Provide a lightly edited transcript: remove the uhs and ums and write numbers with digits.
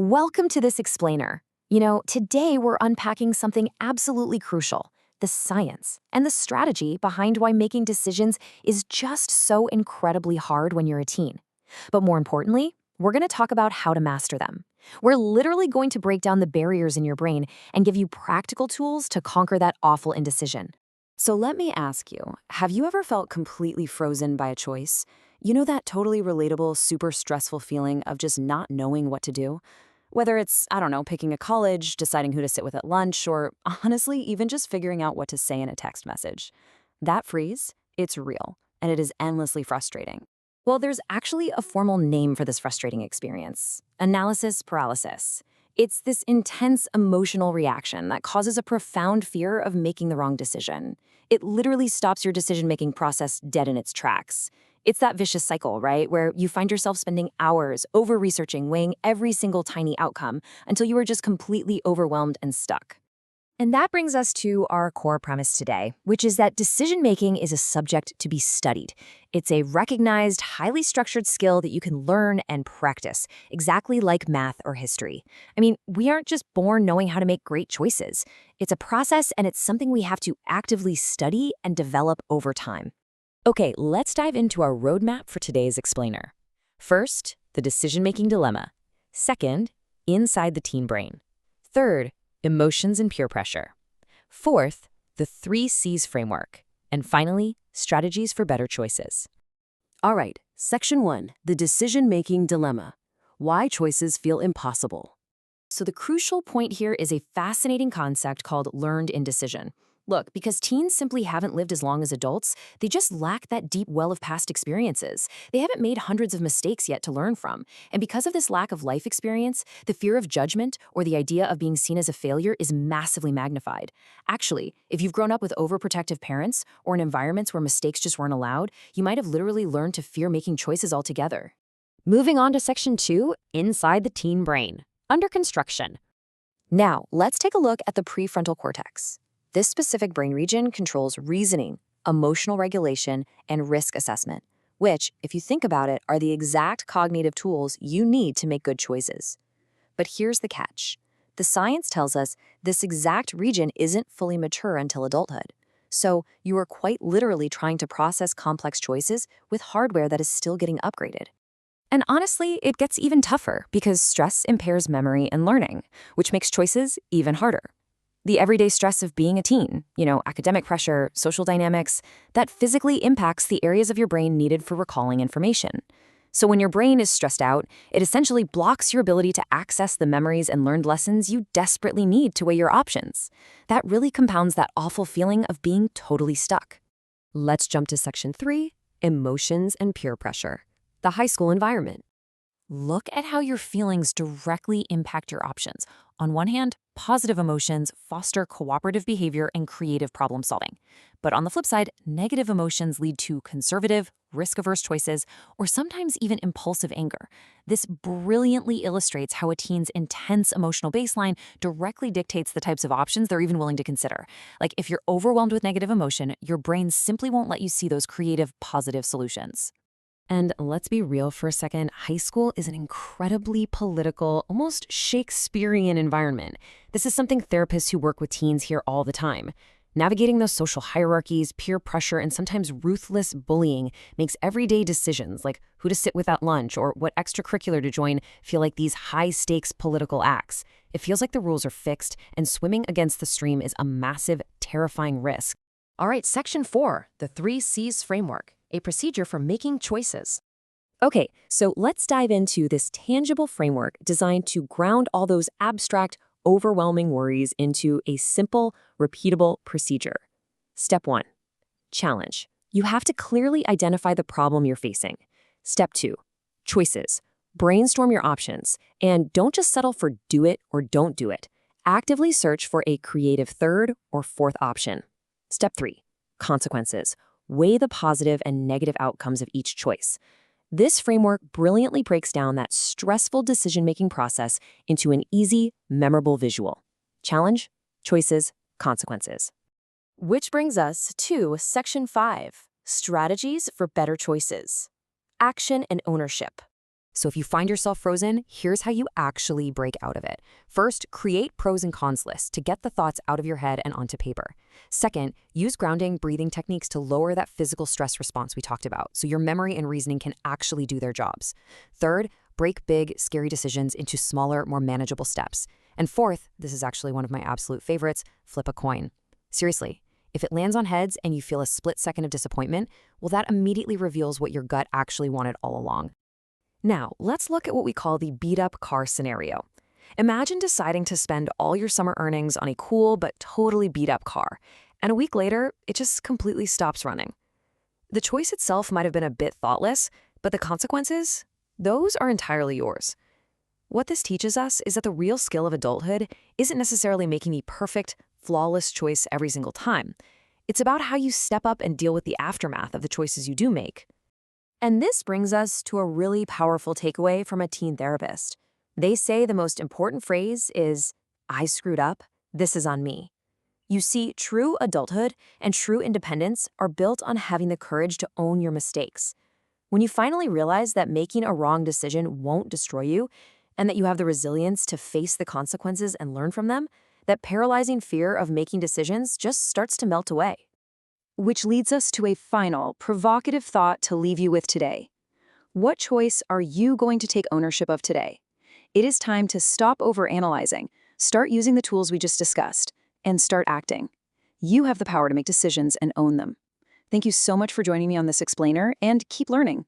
Welcome to this explainer. Today we're unpacking something absolutely crucial, the science and the strategy behind why making decisions is just so incredibly hard when you're a teen. But more importantly, we're going to talk about how to master them. We're literally going to break down the barriers in your brain and give you practical tools to conquer that awful indecision. So let me ask you, have you ever felt completely frozen by a choice? You know that totally relatable, super stressful feeling of just not knowing what to do? Whether it's, I don't know, picking a college, deciding who to sit with at lunch, or honestly, even just figuring out what to say in a text message. That freeze, it's real, and it is endlessly frustrating. Well, there's actually a formal name for this frustrating experience: analysis paralysis. It's this intense emotional reaction that causes a profound fear of making the wrong decision. It literally stops your decision-making process dead in its tracks. It's that vicious cycle, right, where you find yourself spending hours over-researching, weighing every single tiny outcome until you are just completely overwhelmed and stuck. And that brings us to our core premise today, which is that decision-making is a subject to be studied. It's a recognized, highly structured skill that you can learn and practice, exactly like math or history. I mean, we aren't just born knowing how to make great choices. It's a process, and it's something we have to actively study and develop over time. Okay, let's dive into our roadmap for today's explainer. First, the decision-making dilemma. Second, inside the teen brain. Third, emotions and peer pressure. Fourth, the 3 C's framework. And finally, strategies for better choices. All right, Section 1, the decision-making dilemma. Why choices feel impossible. So the crucial point here is a fascinating concept called learned indecision. Look, because teens simply haven't lived as long as adults, they just lack that deep well of past experiences. They haven't made hundreds of mistakes yet to learn from. And because of this lack of life experience, the fear of judgment or the idea of being seen as a failure is massively magnified. Actually, if you've grown up with overprotective parents or in environments where mistakes just weren't allowed, you might have literally learned to fear making choices altogether. Moving on to Section 2, inside the teen brain. Under construction. Now, let's take a look at the prefrontal cortex. This specific brain region controls reasoning, emotional regulation, and risk assessment, which, if you think about it, are the exact cognitive tools you need to make good choices. But here's the catch. The science tells us this exact region isn't fully mature until adulthood. So you are quite literally trying to process complex choices with hardware that is still getting upgraded. And honestly, it gets even tougher because stress impairs memory and learning, which makes choices even harder. The everyday stress of being a teen, academic pressure, social dynamics, that physically impacts the areas of your brain needed for recalling information. So when your brain is stressed out, it essentially blocks your ability to access the memories and learned lessons you desperately need to weigh your options. That really compounds that awful feeling of being totally stuck. Let's jump to Section 3, emotions and peer pressure. The high school environment. Look at how your feelings directly impact your options. On one hand, positive emotions foster cooperative behavior and creative problem solving. But on the flip side, negative emotions lead to conservative, risk-averse choices, or sometimes even impulsive anger. This brilliantly illustrates how a teen's intense emotional baseline directly dictates the types of options they're even willing to consider. Like, if you're overwhelmed with negative emotion, your brain simply won't let you see those creative, positive solutions. And let's be real for a second, high school is an incredibly political, almost Shakespearean environment. This is something therapists who work with teens hear all the time. Navigating those social hierarchies, peer pressure, and sometimes ruthless bullying makes everyday decisions like who to sit with at lunch or what extracurricular to join feel like these high-stakes political acts. It feels like the rules are fixed, and swimming against the stream is a massive, terrifying risk. All right, Section 4, the 3 C's framework. A procedure for making choices. Okay, so let's dive into this tangible framework designed to ground all those abstract, overwhelming worries into a simple, repeatable procedure. Step 1, challenge. You have to clearly identify the problem you're facing. Step 2, choices. Brainstorm your options, and don't just settle for do it or don't do it. Actively search for a creative third or fourth option. Step 3, consequences. Weigh the positive and negative outcomes of each choice. This framework brilliantly breaks down that stressful decision-making process into an easy, memorable visual. Challenge, choices, consequences. Which brings us to Section 5, strategies for better choices. Action and ownership. So if you find yourself frozen, here's how you actually break out of it. First, create pros and cons lists to get the thoughts out of your head and onto paper. Second, use grounding, breathing techniques to lower that physical stress response we talked about, so your memory and reasoning can actually do their jobs. Third, break big, scary decisions into smaller, more manageable steps. And fourth, this is actually one of my absolute favorites, flip a coin. Seriously, if it lands on heads and you feel a split second of disappointment, well, that immediately reveals what your gut actually wanted all along. Now, let's look at what we call the beat-up car scenario. Imagine deciding to spend all your summer earnings on a cool but totally beat-up car, and a week later, it just completely stops running. The choice itself might have been a bit thoughtless, but the consequences? Those are entirely yours. What this teaches us is that the real skill of adulthood isn't necessarily making the perfect, flawless choice every single time. It's about how you step up and deal with the aftermath of the choices you do make. And this brings us to a really powerful takeaway from a teen therapist. They say the most important phrase is, "I screwed up, this is on me." You see, true adulthood and true independence are built on having the courage to own your mistakes. When you finally realize that making a wrong decision won't destroy you, and that you have the resilience to face the consequences and learn from them, that paralyzing fear of making decisions just starts to melt away. Which leads us to a final, provocative thought to leave you with today. What choice are you going to take ownership of today? It is time to stop overanalyzing, start using the tools we just discussed, and start acting. You have the power to make decisions and own them. Thank you so much for joining me on this explainer, and keep learning.